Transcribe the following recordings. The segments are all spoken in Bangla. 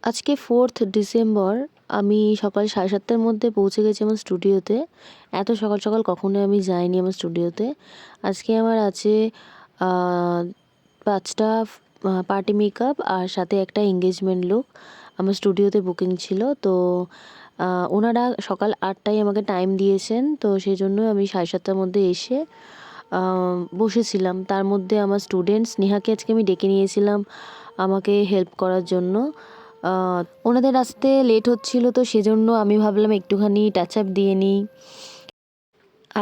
আজকে 4th ডিসেম্বর আমি সকাল 7:30টার মধ্যে পৌঁছে গেছি আমার স্টুডিওতে। এত সকাল সকাল কখনোই আমি যাইনি আমার স্টুডিওতে। আজকে আমার আছে আ ৫টা পার্টি মেকআপ আর সাথে একটা এনগেজমেন্ট লুক আমার স্টুডিওতে বুকিং ছিল। তো ওনারা সকাল ৮টায় আমাকে টাইম দিয়েছেন। তো সেজন্যই আমি 7:30টার মধ্যে এসে আ বসেছিলাম। তার মধ্যে আমার স্টুডেন্ট স্নেহাকে আজকে আমি ডেকে নিয়েছিলাম আমাকে হেল্প করার জন্য। আ ওনাদের আসতে লেট হচ্ছিল, তো সেজন্য আমি ভাবলাম একটুখানি টাচ আপ দিয়ে নিই।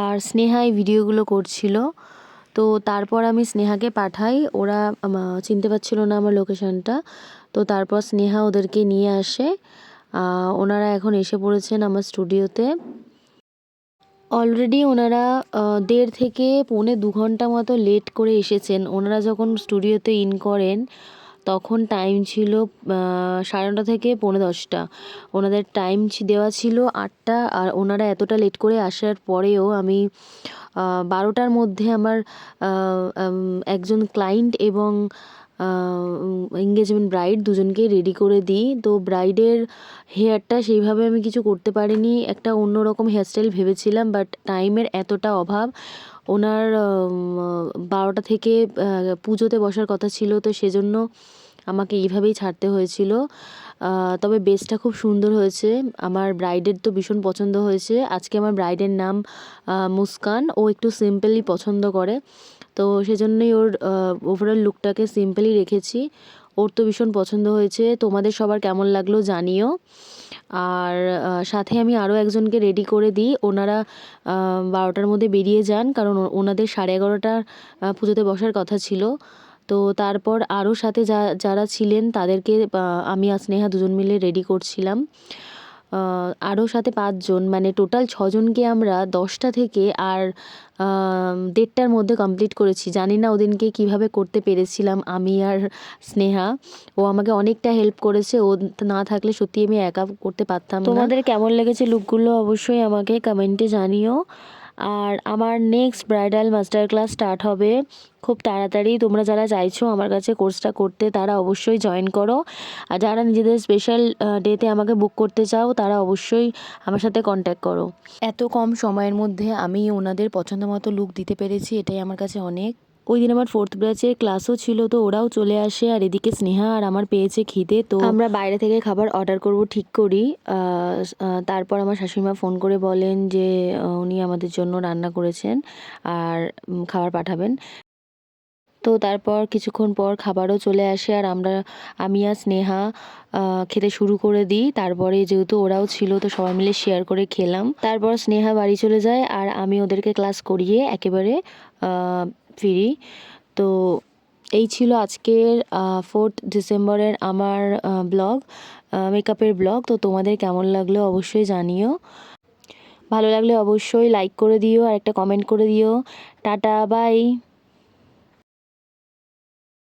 আর স্নেহা এই ভিডিওগুলো করছিল। তো তারপর আমি স্নেহাকে পাঠাই। ওরা চিনতে পারছিল না আমার লোকেশনটা। তো তারপর স্নেহা ওদেরকে নিয়ে আসে। ওনারা এখন এসে পড়েছেন আমার স্টুডিওতে। অলরেডি ওনারা ১.৫ থেকে পৌনে ২ ঘন্টা মতো লেট করে এসেছেন। ওনারা যখন স্টুডিওতে ইন করেন তখন টাইম ছিল ৯:৩০ থেকে পৌনে ১০টা। ওনাদের টাইম দেওয়া ছিল ৮টা, আর ওনারা এতটা লেট করে আসার পরেও আমি ১২টার মধ্যে আমার একজন ক্লায়েন্ট এবং এনগেজমেন্ট ব্রাইড দুজনকেই রেডি করে দিই। তো ব্রাইডের হেয়ারটা সেইভাবে আমি কিছু করতে পারিনি। একটা অন্যরকম হেয়ারস্টাইল ভেবেছিলাম, বাট টাইমের এতটা অভাব। ওনার ১২টা থেকে পুজোতে বসার কথা ছিল, তো সেজন্য আমাকে এইভাবেই ছাড়তে হয়েছিল। তবে বেসটা খুব সুন্দর হয়েছে। আমার ব্রাইডের তো ভীষণ পছন্দ হয়েছে। আজকে আমার ব্রাইডের নাম মুস্কান। ও একটু সিম্পলই পছন্দ করে। তো সেজন্যই ওর ওভারঅল লুকটাকে সিম্পলই রেখেছি। ওর তো ভীষণ পছন্দ হয়েছে। তোমাদের সবার কেমন লাগলো জানিও। আর সাথে আমি আরও একজনকে রেডি করে দিই। ওনারা ১২টার মধ্যে বেরিয়ে যান, কারণ ওনাদের 11:30টার পুজোতে বসার কথা ছিল। তো তারপর আরও সাথে যারা ছিলেন তাদেরকে আমি আর স্নেহা দুজন মিলে রেডি করছিলাম। আরও সাথে ৫ জন, মানে টোটাল ৬ জনকে আমরা ১০টা থেকে আর ১:৩০টার মধ্যে কমপ্লিট করেছি। জানি না ওদিনকে কীভাবে করতে পেরেছিলাম আমি আর স্নেহা। ও আমাকে অনেকটা হেল্প করেছে। ও না থাকলে সত্যি আমি একা করতে পারতাম না। তোমাদের কেমন লেগেছে লুকগুলো অবশ্যই আমাকে কমেন্টে জানিও। আর আমার next bridal master class start হবে খুব তাড়াতাড়ি। তোমরা যারা চাইছো আমার কাছে কোর্সটা করতে তারা অবশ্যই জয়েন করো। আর যারা নিজেদের স্পেশাল ডেতে আমাকে বুক করতে চাও তারা অবশ্যই আমার সাথে কন্ট্যাক্ট করো। এত কম সময়ের মধ্যে আমি ওনাদের পছন্দ মতো লুক দিতে পেরেছি, এটাই আমার কাছে অনেক। ওই দিন আমার 4th ব্যাচের ক্লাসও ছিল, তো ওরাও চলে আসে। আর এদিকে স্নেহা আর আমার পেয়েছে খিদে, তো আমরা বাইরে থেকে খাবার অর্ডার করব ঠিক করি। তারপর আমার শাশুড়িমা ফোন করে বলেন যে উনি আমাদের জন্য রান্না করেছেন আর খাবার পাঠাবেন। তো তারপর কিছুক্ষণ পর খাবারও চলে আসে, আর আমি আর স্নেহা খেতে শুরু করে দিই। তারপরে যেহেতু ওরাও ছিল, তো সবাই মিলে শেয়ার করে খেলাম। তারপর স্নেহা বাড়ি চলে যায় আর আমি ওদেরকে ক্লাস করিয়ে একেবারে ফিরি। তো এই ছিল আজকের 4th ডিসেম্বরের আমার ব্লগ, মেকআপের ব্লগ। তো তোমাদের কেমন লাগলো অবশ্যই জানিও। ভালো লাগলে অবশ্যই লাইক করে দিও আর একটা কমেন্ট করে দিও। Tata, by.